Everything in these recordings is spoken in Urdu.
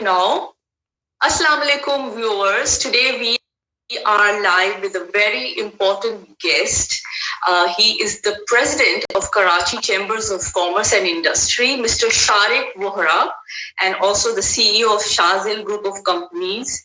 right now. Assalamu alaikum viewers. Today we are live with a very important guest. He is the president of Karachi Chambers of Commerce and Industry, Mr. Shariq Vohra, and also the CEO of Shazil Group of Companies.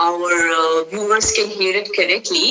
our viewers can hear it correctly.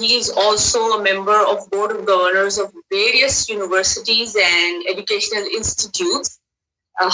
He is also a member of board of governors of various universities and educational institutes.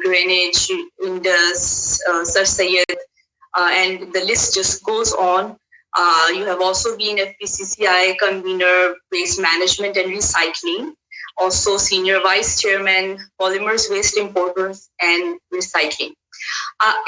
Greenwich, Indus, Sir Syed, and the list just goes on. You have also been FPCCI convener, waste management and recycling, also senior vice chairman, polymers, waste importers and recycling.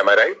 Am I right?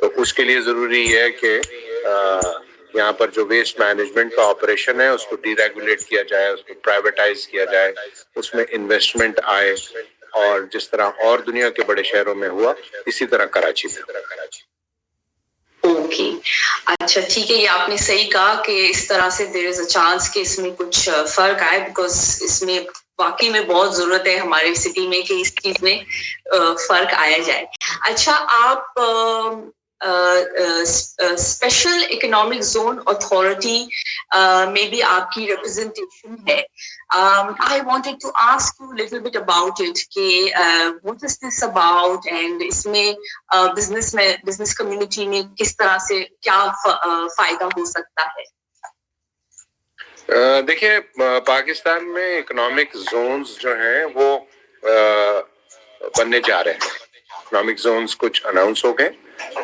تو اس کے لیے ضروری ہے کہ یہاں پر جو ویسٹ مینجمنٹ کا آپریشن ہے اس کو ڈی ریگولیٹ کیا جائے, اس کو پرائیویٹائز کیا جائے, اس میں انویسٹمنٹ آئے, اور جس طرح اور دنیا کے بڑے شہروں میں ہوا اسی طرح کراچی میں. اوکے, اچھا ٹھیک ہے, یہ آپ نے صحیح کہا کہ اس طرح سے دیر از اے چانس کہ اس میں کچھ فرق آئے, بیکاز اس میں واقعی میں بہت ضرورت ہے ہمارے سٹی میں کہ اس چیز میں فرق آیا جائے. اچھا, آپ اسپیشل اکنامک زون اتھارٹی میں بھی آپ کی ریپرزنٹیشن ہے. I wanted to ask you a little bit about it کہ what is this about, and اس میں بزنس کمیونٹی میں کس طرح سے کیا فائدہ ہو سکتا ہے؟ دیکھیے, پاکستان میں اکنامک زونز جو ہیں وہ بننے جا رہے ہیں. اکنامک زونز کچھ اناؤنس ہو گئے,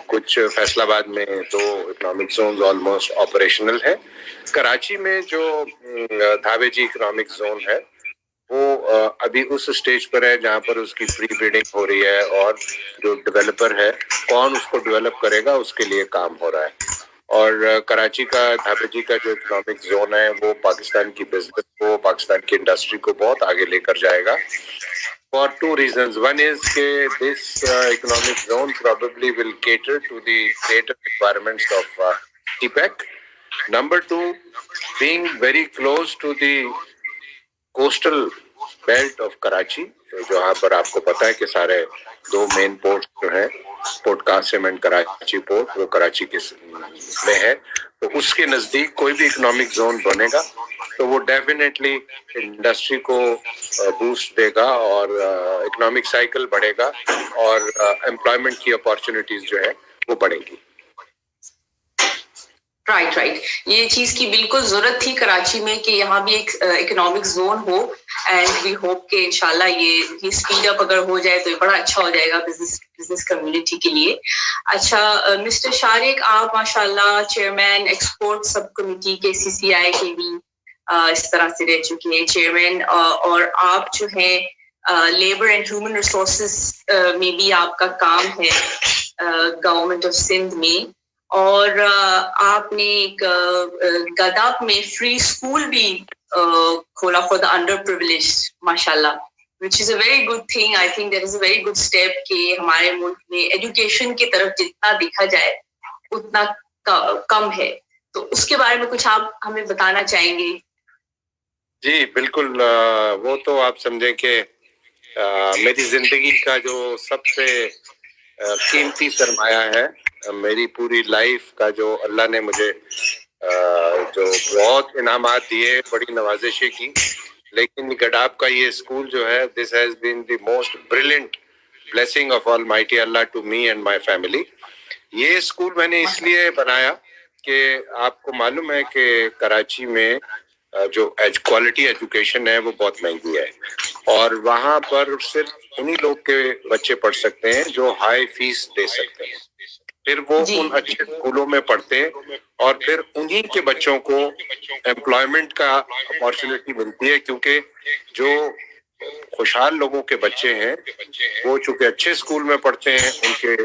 کچھ فیصل آباد میں 2 اکنامک زونز آلموسٹ آپریشنل ہے. کراچی میں جو دھاوے جی اکنامک زون ہے وہ ابھی اس سٹیج پر ہے جہاں پر اس کی پری بڈنگ ہو رہی ہے, اور جو ڈیولپر ہے کون اس کو ڈیولپ کرے گا اس کے لیے کام ہو رہا ہے. اور کراچی کا دھاوے جی کا جو اکنامک زون ہے وہ پاکستان کی بزنس کو, پاکستان کی انڈسٹری کو بہت آگے لے کر جائے گا. For 2 reasons. One is that this economic zone probably will cater to the greater requirements of CPEC. Number 2, being very close to the coastal belt of Karachi, جہاں پر آپ کو پتا ہے کہ سارے 2 مین پورٹ جو ہیں, port Qasim and Karachi port, وہ کراچی کے میں ہے, تو اس کے نزدیک کوئی بھی اکنامک زون بنے گا تو وہ ڈیفینیٹلی انڈسٹری کو بوسٹ دے گا, اور اکنامک سائیکل بڑھے گا, اور امپلائمنٹ کی اپارچونیٹیز جو ہے وہ بڑھیں گی. رائٹ, یہ چیز کی بالکل ضرورت تھی کراچی میں کہ یہاں بھی ایک اکنامک زون ہو, اینڈ وی ہوپ کہ انشاءاللہ یہ اسپیڈ اپ اگر ہو جائے تو یہ بڑا اچھا ہو جائے گا بزنس کمیونٹی کے لیے. اچھا مسٹر شارق, آپ ماشاءاللہ چیئرمین ایکسپورٹ سب کمیٹی کے CCI کے بھی اس طرح سے رہ چکے ہیں چیئرمین, اور آپ جو ہیں لیبر اینڈ ہیومن ریسورسز میں بھی آپ کا کام ہے گورنمنٹ آف سندھ میں, اور آپ نے ایک گداپ میں فری اسکول بھی کھولا فار دا انڈر پریولیجڈ, ماشاءاللہ, which is a very good thing. I think that is a very good step کہ ہمارے ملک میں ایجوکیشن کی طرف جتنا دیکھا جائے اتنا کم ہے, تو اس کے بارے میں کچھ آپ ہمیں بتانا چاہیں گے؟ جی بالکل, وہ تو آپ سمجھیں کہ میری زندگی کا جو سب سے قیمتی سرمایہ ہے, میری پوری لائف کا جو اللہ نے مجھے جو بہت انعامات دیے, بڑی نوازشیں کی, لیکن گڈاپ کا یہ اسکول جو ہے this has been the most brilliant blessing of almighty Allah to me and my family. یہ اسکول میں نے اس لیے بنایا کہ آپ کو معلوم ہے کہ کراچی میں جو کوالٹی ایجوکیشن ہے وہ بہت مہنگی ہے, اور وہاں پر صرف انہی لوگ کے بچے پڑھ سکتے ہیں جو ہائی فیس دے سکتے ہیں. پھر وہ ان اچھے اسکولوں میں پڑھتے ہیں, اور پھر انہی کے بچوں کو امپلائمنٹ کا اپارچونیٹی ملتی ہے, کیونکہ جو خوشحال لوگوں کے بچے ہیں وہ چونکہ اچھے اسکول میں پڑھتے ہیں, ان کے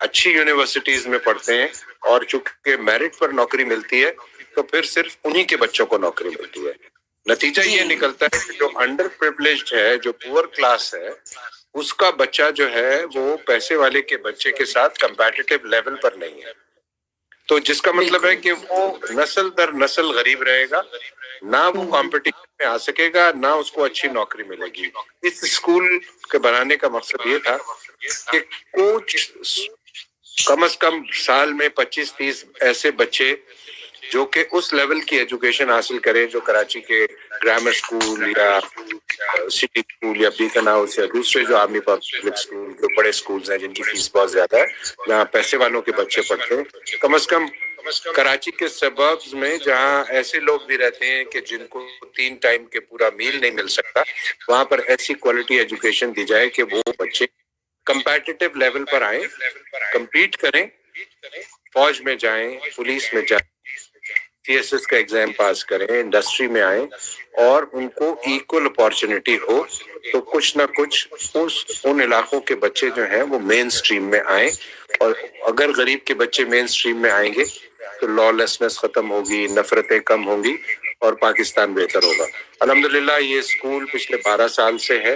اچھی یونیورسٹیز میں پڑھتے ہیں, اور چونکہ میرٹ پر نوکری ملتی ہے تو پھر صرف انہی کے بچوں کو نوکری ملتی ہے. نتیجہ یہ نکلتا ہے کہ جو انڈر پریولیجڈ ہے, جو پور کلاس ہے, اس کا بچہ جو ہے وہ پیسے والے کے بچے کے ساتھ کمپیٹیٹیو لیول پر نہیں ہے, تو جس کا مطلب ہے کہ وہ نسل در نسل غریب رہے گا, نہ وہ کمپٹیشن میں آ سکے گا, نہ اس کو اچھی نوکری ملے گی. اس اسکول کے بنانے کا مقصد یہ تھا کہ کچھ کم از کم سال میں 25-30 ایسے بچے جو کہ اس لیول کی ایجوکیشن حاصل کریں جو کراچی کے گرامر اسکول یا سٹی اسکول یا بیکن ہاؤس یا دوسرے جو آرمی پبلک اسکول, جو بڑے اسکولز ہیں جن کی فیس بہت زیادہ ہے, جہاں پیسے والوں کے بچے پڑھتے ہیں, کم از کم کراچی کے سبربز میں جہاں ایسے لوگ بھی رہتے ہیں کہ جن کو 3 ٹائم کے پورا میل نہیں مل سکتا, وہاں پر ایسی کوالٹی ایجوکیشن دی جائے کہ وہ بچے کمپیٹیٹیو لیول پر آئیں, کمپیٹ کریں, فوج میں جائیں, پولیس میں جائیں, CSS کا ایگزام پاس کریں, انڈسٹری میں آئیں, اور ان کو ایکول اپارچونیٹی ہو, تو کچھ نہ کچھ ان علاقوں کے بچے جو ہیں وہ مین سٹریم میں آئیں, اور اگر غریب کے بچے مین اسٹریم میں آئیں گے تو لا لیسنس ختم ہوگی, نفرتیں کم ہوں گی اور پاکستان بہتر ہوگا. الحمدللہ یہ اسکول پچھلے 12 سال سے ہے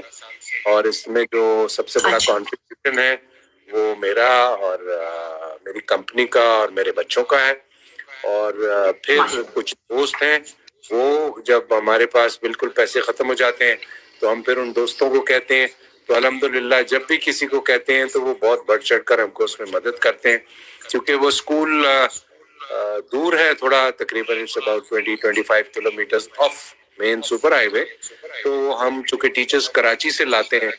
اور اس میں جو سب سے بڑا کنٹریبیوشن ہے وہ میرا اور میری کمپنی کا اور میرے بچوں کا ہے. اور پھر کچھ دوست ہیں وہ جب ہمارے پاس بالکل پیسے ختم ہو جاتے ہیں تو ہم پھر ان دوستوں کو کہتے ہیں. تو الحمدللہ جب بھی کسی کو کہتے ہیں تو وہ بہت بڑھ چڑھ کر ہم کو اس میں مدد کرتے ہیں, کیونکہ وہ اسکول دور ہے تھوڑا, تقریباً about 20-25 kilometre of main super highway وے. تو ہم چونکہ ٹیچرز کراچی سے لاتے ہیں,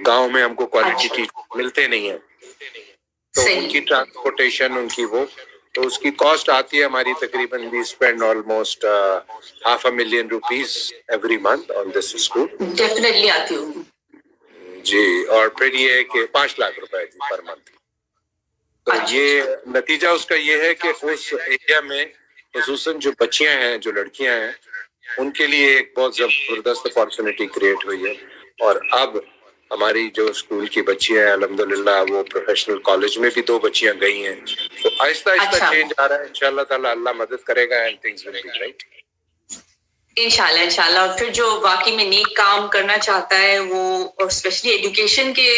گاؤں میں ہم کو کوالٹی ٹیچر ملتے نہیں ہیں, تو ان کی ٹرانسپورٹیشن ان کی وہ تو اس کی کاسٹ آتی ہے ہماری تقریباً we spend almost $500,000 every month on this school. Definitely آتی ہوگی جی, اور پھر یہ ہے کہ 5 لاکھ روپے جی پر منتھ. تو یہ نتیجہ اس کا یہ ہے کہ اس ایریا میں خصوصاً جو بچیاں ہیں, جو لڑکیاں ہیں, ان کے لیے ایک بہت زبردست اپارچونیٹی کریٹ ہوئی ہے. اور اب ہماری جو اسکول کی بچیاں ہیں الحمدللہ وہ پروفیشنل کالج میں بھی 2 بچیاں گئی ہیں. تو آہستہ آہستہ چینج آ رہا ہے, انشاءاللہ تعالیٰ اللہ مدد کرے گا and things will be right. انشاءاللہ. اور پھر جو واقعی میں نیک کام کرنا چاہتا ہے وہ, اور اسپیشلی ایجوکیشن کے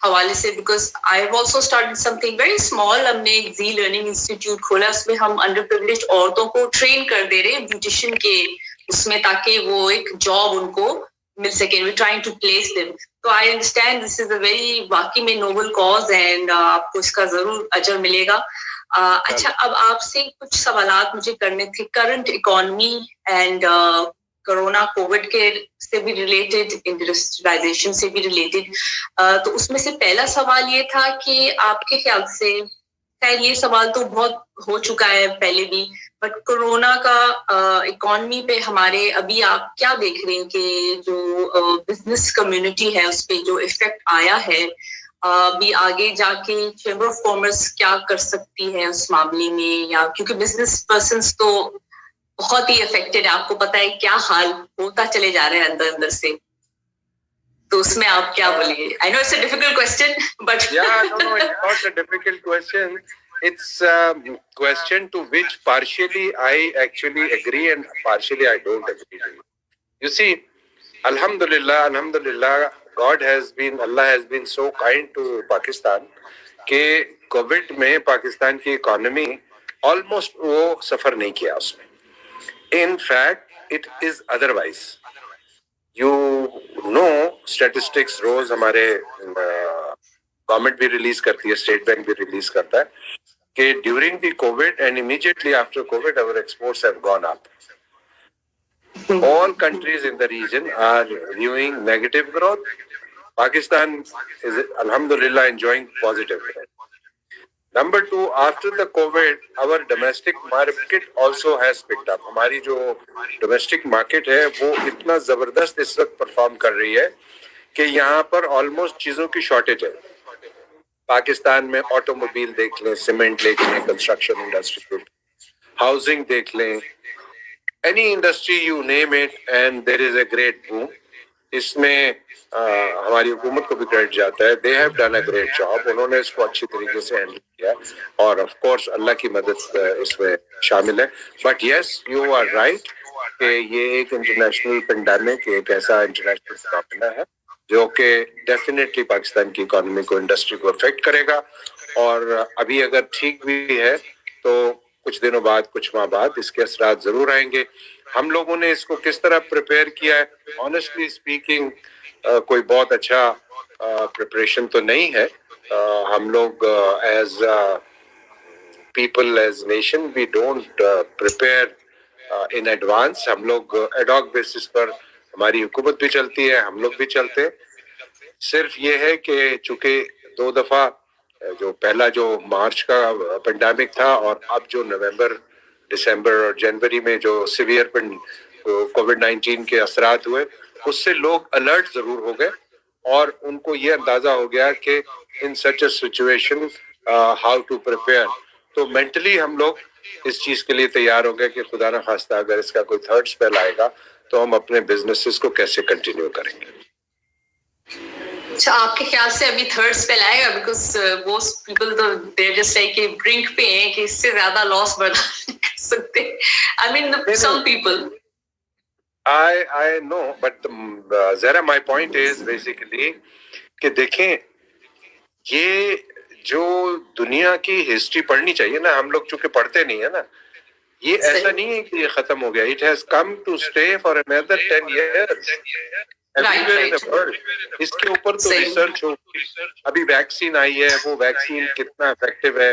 حوالے سے, because I have also started some thing very small. ہم نے ایک زی لرننگ انسٹیٹیوٹ کھولا, اس میں ہم انڈر پریولیجڈ عورتوں کو ٹرین کر دے رہے ہیں بیوٹیشین کے اس میں, تاکہ وہ ایک جاب ان کو مل سکے. We trying to place them. تو I understand this is a very واقعی میں نوبل کاز اینڈ آپ کو اس کا ضرور اجر ملے گا. اچھا, اب آپ سے کچھ سوالات مجھے کرنے تھے current economy and corona Covid کے سے بھی ریلیٹڈ, انڈسٹریلائزیشن سے بھی ریلیٹڈ. تو اس میں سے پہلا سوال یہ تھا کہ آپ کے خیال سے, خیر یہ سوال تو بہت ہو چکا ہے پہلے بھی, بٹ کرونا کا اکانومی پہ ہمارے ابھی آپ کیا دیکھ رہے ہیں کہ جو بزنس کمیونٹی ہے اس پہ جو افیکٹ آیا ہے, ابھی آگے جا کے چیمبر آف کامرس کیا کر سکتی ہے اس معاملے میں, یا کیونکہ بزنس پرسنس تو بہت ہی افیکٹڈ ہے, آپ کو پتا ہے کیا حال ہوتا چلے جا رہے ہیں اندر اندر سے. تو اس میں آپ کیا بولیں گے؟ I know it's a difficult question, but yeah, no, it's not a difficult question. It's a question to which partially I actually agree and partially I don't agree. You see, Alhamdulillah, Allah has been so kind to Pakistan کہ کووڈ میں پاکستان کی اکانومی آلموسٹ وہ سفر نہیں کیا اس میں. In fact, it is otherwise. You know, statistics روز ہمارے گورنمنٹ بھی ریلیز کرتی ہے, اسٹیٹ بینک بھی ریلیز کرتا ہے کہ during the Covid and immediately after Covid our exports have gone up. All countries in the region are viewing negative growth. Pakistan is alhamdulillah enjoying positive growth. Number 2, after the COVID, our domestic market also has picked up. ہماری جو domestic market ہے وہ اتنا زبردست اس وقت پرفارم کر رہی ہے کہ یہاں پر آلموسٹ چیزوں کی شارٹیج ہے. پاکستان میں آٹو موبائل دیکھ لیں, سیمنٹ دیکھ لیں, کنسٹرکشن انڈسٹری, ہاؤسنگ دیکھ لیں, any industry you name it and there is a great boom. اس میں ہماری حکومت کو بھی کریڈٹ جاتا ہے. They have done a great job. انہوں نے اس کو اچھی طریقے سے ہینڈل کیا اور آف کورس اللہ کی مدد اس میں شامل ہے. But yes, you are right کہ یہ ایک انٹرنیشنل پینڈیمک, ایک ایسا انٹرنیشنل فنامنا ہے جو کہ ڈیفینیٹلی پاکستان کی اکانومی کو, انڈسٹری کو افیکٹ کرے گا. اور ابھی اگر ٹھیک بھی ہے تو کچھ دنوں بعد, کچھ ماہ بعد اس کے اثرات ضرور آئیں گے. ہم لوگوں نے اس کو کس طرح پریپیئر کیا ہے, آنیسٹلی اسپیکنگ کوئی بہت اچھا پریپریشن تو نہیں ہے. ہم لوگ as people, as nation, we don't prepare in advance. ہم لوگ ایڈ ہاک بیسس پر, ہماری حکومت بھی چلتی ہے, ہم لوگ بھی چلتے. صرف یہ ہے کہ چونکہ 2 دفعہ جو پہلا جو مارچ کا پینڈیمک تھا اور اب جو نومبر, دسمبر اور جنوری میں جو سیویئر کووڈ 19 کے اثرات ہوئے, اس سے لوگ الرٹ ضرور ہو گئے اور ان کو یہ اندازہ ہو گیا کہ in such a situation how to prepare. تو مینٹلی ہم لوگ اس چیز کے لیے تیار ہو گئے کہ خدا نہ خواستہ اگر اس کا کوئی تھرڈ اسپیل آئے گا تو ہم اپنے بزنسز کو کیسے کنٹینیو کریں گے. اچھا آپ کے خیال سے ابھی تھرڈ اسپیل آئے گا؟ بیکاز موسٹ پیپل تو دیر جسٹ لائک کہ برنک پہ ہیں کہ اس سے زیادہ لاس برداشت نہیں کر سکتے. I mean some people. I know, but Zara, my point is basically کہ دیکھیں یہ جو دنیا کی ہسٹری پڑھنی چاہیے نا، ہم لوگ چونکہ پڑھتے نہیں ہے نا، یہ ایسا نہیں ہے کہ یہ ختم ہو گیا. It has come to stay for another 10 years. Everywhere in the world. اس کے اوپر تو ریسرچ ہوگی. ابھی ویکسین آئی ہے، وہ ویکسین کتنا افیکٹو ہے،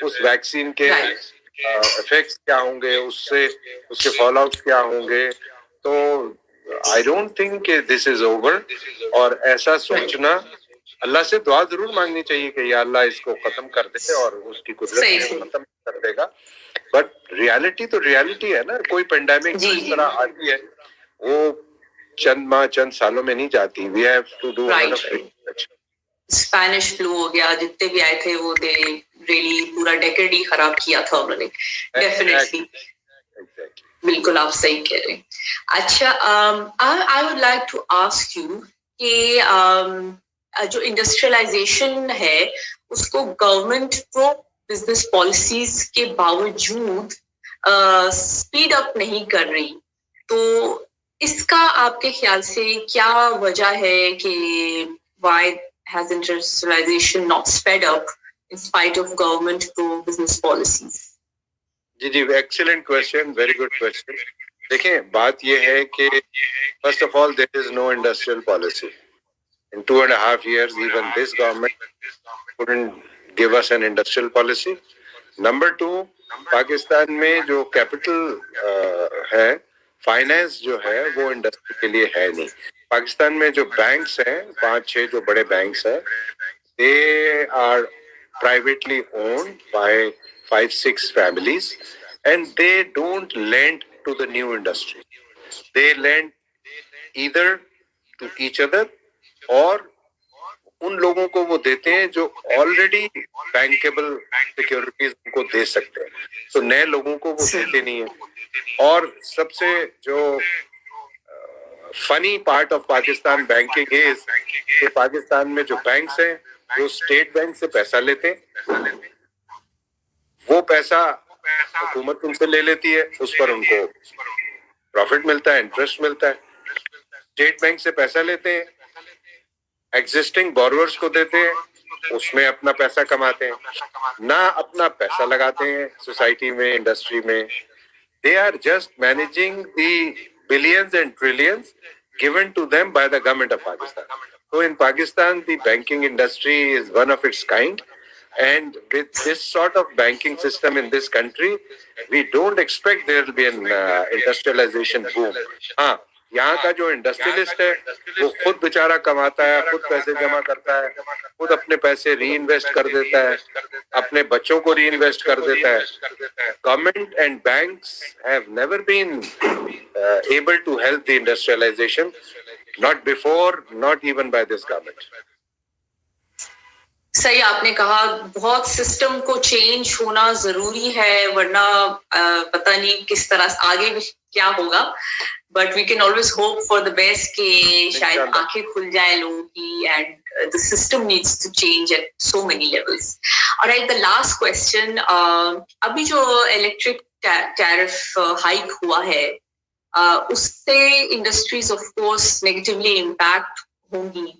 اس ویکسین کے افیکٹس کیا ہوں گے، اس سے اس کے فال آؤٹس کیا ہوں گے. تو آئی ڈونٹ تھنک کہ دس از اوور. اور ایسا سوچنا، اللہ سے دعا ضرور مانگنی چاہیے کہ یا اللہ اس کو ختم کر دے، اور اس کی قدرت سے ختم کر دے گا. بٹ ریالٹی تو ریالٹی ہے نا. کوئی پینڈیمک جس طرح آتی ہے وہ چند ماہ چند سالوں میں نہیں جاتی. We have to do Spanish flu ہو گیا، جتنے بھی آئے تھے وہ دے ریلی پورا ڈیکیڈ ہی خراب کیا تھا انہوں نے. ڈیفینیٹلی بالکل آپ صحیح کہہ رہے ہیں. اچھا I would like to ask you کہ جو انڈسٹریلائزیشن ہے اس کو گورنمنٹ پرو بزنس پالیسیز کے باوجود اسپیڈ اپ نہیں کر رہی، تو اس کا آپ کے خیال سے کیا وجہ ہے کہ why has industrialization not sped up in spite of government pro business policies؟ جی excellent question, very good question. دیکھیں بات یہ ہے کہ first of all there is no industrial policy. In 2.5 years, even this government couldn't give us an industrial policy. Number 2, Pakistan میں جو کیپٹل ہے، فائنینس جو ہے وہ انڈسٹری کے لیے ہے نہیں. پاکستان میں جو بینکس ہیں، 5-6 جو بڑے بینکس ہیں، they are privately owned by 5-6 families and they don't lend to the new industry. They lend either to each other اور ان لوگوں کو وہ دیتے ہیں جو آلریڈی بینکیبل سیکیورٹیز ان کو دے سکتے ہیں. تو نئے لوگوں کو وہ دیتے نہیں ہیں. اور سب سے جو فنی part of Pakistan banking is کہ پاکستان میں جو بینکس ہیں جو اسٹیٹ بینک سے پیسہ لیتے ہیں، وہ پیسہ حکومت ان سے لے لیتی ہے، اس پر ان کو پروفٹ ملتا ہے، انٹرسٹ ملتا ہے. اسٹیٹ بینک سے پیسہ لیتے ہیں، ایگزسٹنگ بورورز کو دیتے ہیں، اس میں اپنا پیسہ کماتے ہیں، نہ اپنا پیسہ لگاتے ہیں سوسائٹی میں، انڈسٹری میں. They are just managing the billions and trillions given to them by the government of Pakistan. So in Pakistan, the banking industry is one of its kind. And with this sort of banking system in this country, we don't expect there will be an industrialization boom. یہاں کا جو انڈسٹریلسٹ ہے وہ خود بیچارہ کماتا ہے، خود پیسے جمع کرتا ہے، خود اپنے پیسے ری انویسٹ کر دیتا ہے، اپنے بچوں کو ری انویسٹ کر دیتا ہے. Government and banks have never been able to help the industrialization, not before, not even by this government. صحیح آپ نے کہا، بہت سسٹم کو چینج ہونا ضروری ہے، ورنہ پتہ نہیں کس طرح آگے بھی کیا ہوگا. But we can always hope for the best کہ شاید آنکھیں کھل جائیں لوگوں کی، and the system needs to change at so many levels. اور دا لاسٹ کوسچن، ابھی جو الیکٹرک ٹیرف ہائک ہوا ہے اس سے industries of course negatively impact ہوں گی،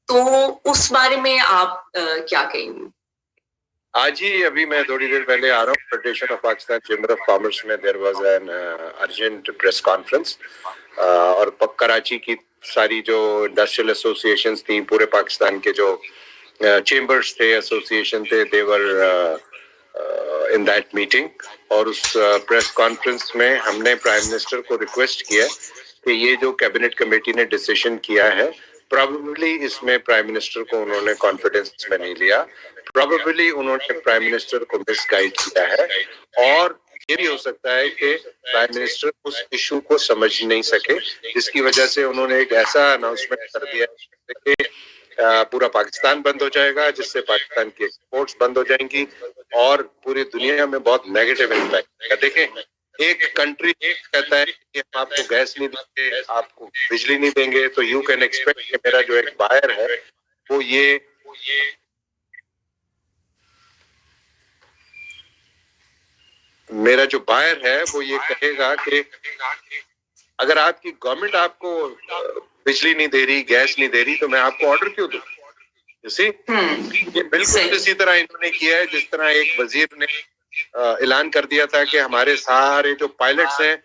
تو اس بارے میں آپ کیا کہیں گے؟ آج ہی ابھی میں تھوڑی دیر پہلے آ رہا ہوں، federation of Pakistan chamber of commerce میں there was an urgent press conference, اور کراچی کی ساری جو انڈسٹریل ایسوسیشنز تھیں، پورے پاکستان کے جو چیمبرز تھے، ایسوسیشن تھے، دے ور ان دیٹ میٹنگ. اور اس پریس کانفرنس میں ہم نے پرائم منسٹر کو ریکویسٹ کیا کہ یہ جو کیبنٹ کمیٹی نے ڈیسیشن کیا ہے، پرابیبلی اس میں پرائم منسٹر کو انہوں نے کانفیڈنس میں نہیں لیا، پرابیبلی انہوں نے پرائم منسٹر کو مس گائیڈ کیا ہے. اور یہ بھی ہو سکتا ہے کہ پرائم منسٹر اس ایشو کو سمجھ نہیں سکے، جس کی وجہ سے انہوں نے ایک ایسا اناؤنسمنٹ کر دیا کہ پورا پاکستان بند ہو جائے گا، جس سے پاکستان کی ایکسپورٹس بند ہو جائیں گی اور پوری دنیا میں بہت نیگیٹو امپیکٹ. دیکھیں ایک کنٹری کہتا ہے کہ ہم آپ کو گیس نہیں دیں گے, آپ کو بجلی نہیں دیں گے, تو یو کین ایکسپیکٹ کہ میرا جو ایک بائر ہے وہ یہ میرا جو بائر ہے وہ یہ کہے گا کہ اگر آپ کی گورنمنٹ آپ کو بجلی نہیں دے رہی, گیس نہیں دے رہی, تو میں آپ کو آرڈر کیوں دوں؟ یہ بالکل اسی طرح انہوں نے کیا ہے جس طرح ایک وزیر نے اعلان کر دیا تھا کہ ہمارے سارے جو پائلٹس ہیں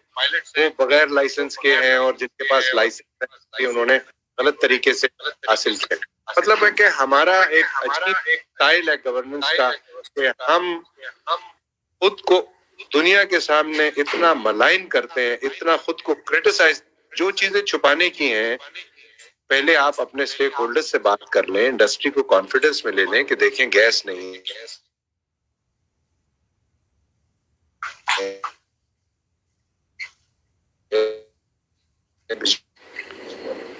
وہ بغیر لائسنس کے ہیں, اور جن کے پاس لائسنس ہے انہوں نے غلط طریقے سے حاصل کیا. مطلب ہے کہ ہمارا ایک عجیب اسٹائل ہے گورننس کا کہ ہم خود کو دنیا کے سامنے اتنا ملائن کرتے ہیں, اتنا خود کو کرٹیسائز, جو چیزیں چھپانے کی ہیں پہلے آپ اپنے اسٹیک ہولڈر سے بات کر لیں, انڈسٹری کو کانفیڈنس میں لے لیں کہ دیکھیں گیس نہیں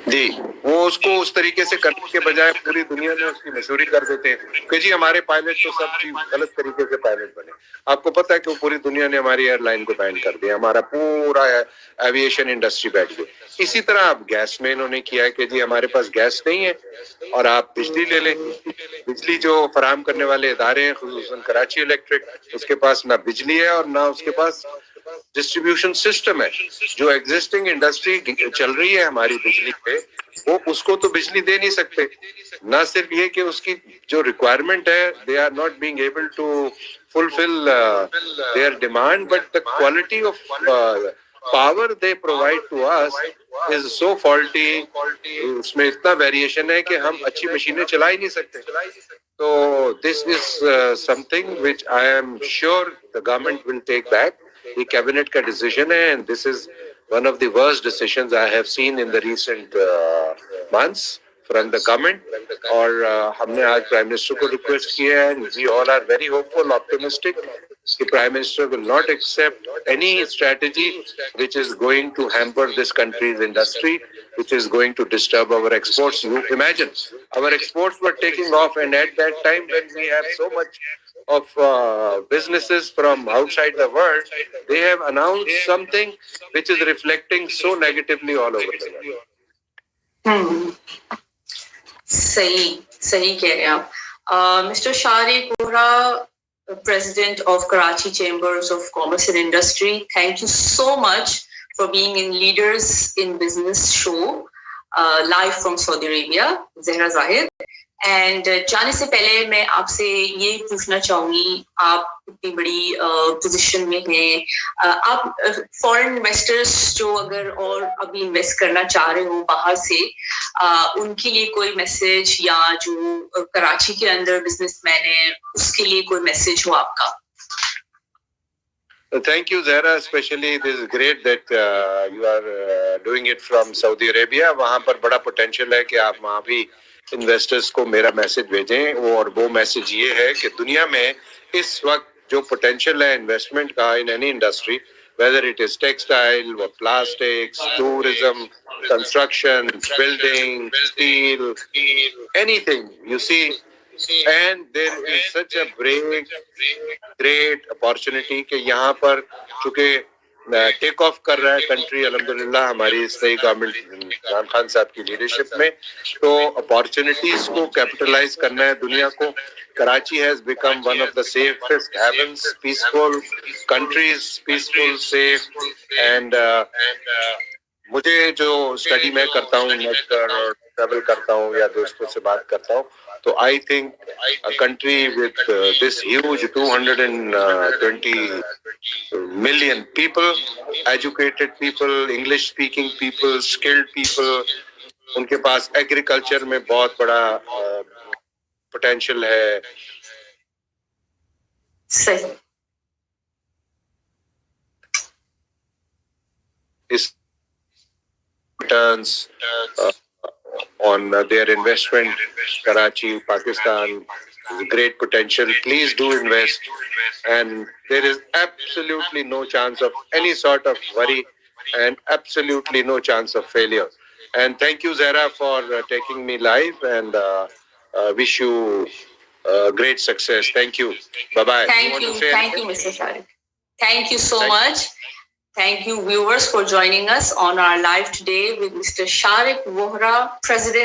جی, وہ اس کو اس طریقے سے کرنے کے بجائے پوری دنیا میں اس کی مشہوری کر دیتے ہیں کہ جی ہمارے پائلٹ تو سب چیز غلط طریقے سے پائلٹ بنے. آپ کو پتا ہے کہ پوری دنیا نے ہماری ایئر لائن کو بین کر دیا, ہمارا پورا ایویشن انڈسٹری بیٹھ گئی. اسی طرح اب گیس میں انہوں نے کیا ہے کہ جی ہمارے پاس گیس نہیں ہے اور آپ بجلی لے لیں. بجلی جو فراہم کرنے والے ادارے ہیں خصوصاً کراچی الیکٹرک, اس کے پاس نہ بجلی ہے اور نہ اس کے پاس ڈسٹریبیوشن سسٹم ہے. جو ایگزسٹنگ انڈسٹری چل رہی ہے ہماری بجلی پہ, وہ اس کو تو بجلی دے نہیں سکتے. نہ صرف یہ کہ اس کی جو ریکوائرمنٹ ہے they are not being able to fulfill their demand, but the quality of power they provide to us is so faulty. اس میں اتنا ویریشن ہے کہ ہم اچھی مشینیں چلا ہی نہیں سکتے. So this is something which I am sure the government will take back. یہ کیبنٹ کا ڈیسیژن ہے, and this is one of the worst decisions I have seen in the recent months from the government. اور ہم نے آج پرائم منسٹر کو ریکویسٹ کیا ہے, and we all are very hopeful, optimistic کہ prime minister will not accept any strategy which is going to hamper this country's industry, which is going to disturb our exports. You imagine, our exports were taking off, and at that time when we have so much of businesses from outside the world, they have announced something which is reflecting so negatively all over the world. صحیح کہہ رہے ہیں آپ. Mister Shariq Vora, President of Karachi Chambers of Commerce and Industry, thank you so much for being in Leaders in Business show live from Saudi Arabia, Zehra Zahid. And جانے سے پہلے میں آپ سے یہ پوچھنا چاہوں گی, آپ اتنی بڑی پوزیشن میں ہیں, آپ فورن انویسٹرس جو اگر اور ابھی انویسٹ کرنا چاہ رہے ہوں باہر سے, ان کے لیے کوئی میسج, یا جو کراچی کے اندر بزنس مین ہیں اس کے لیے کوئی میسج ہو آپ کا؟ Thank you, Zahra. Especially, this is great that you are doing it from Saudi Arabia. وہاں پر بڑا پوٹینشیل ہے کہ آپ وہاں بھی انویسٹرز کو میرا میسج بھیجیں, اور وہ میسج یہ ہے کہ دنیا میں اس وقت جو پوٹینشیل ہے انویسٹمنٹ کا in any industry, whether it is textile or plastics, tourism, construction, building, steel, anything, you see, and there is such a great opportunity کہ یہاں پر چونکہ ٹیک آف کر رہا ہے کنٹری الحمدللہ ہماری اس نئی گورنمنٹ عمران خان صاحب کی لیڈرشپ میں, تو اپارچونیٹیز کو کیپٹلائز کرنا ہے دنیا کو. Karachi has become one of the safest havens, peaceful countries, peaceful, safe, and مجھے جو اسٹڈی میں کرتا ہوں, نیٹ پر ٹریول کرتا ہوں یا دوستوں سے بات کرتا ہوں, تو I think a country with this huge 220 million people, educated people, English speaking people, skilled people, ان کے پاس ایگریکلچر میں بہت بڑا پوٹینشیل ہے. صحیح. اس returns on their investment, Karachi, Pakistan, is a great potential. Please do invest, and there is absolutely no chance of any sort of worry, and absolutely no chance of failure. And thank you, Zahra, for taking me live, and wish you great success. Thank you. Bye bye. Thank you, Mr. Shariq. Thank you so much. Thank you, viewers, for joining us on our live today with Mr. Shariq Vohra, President.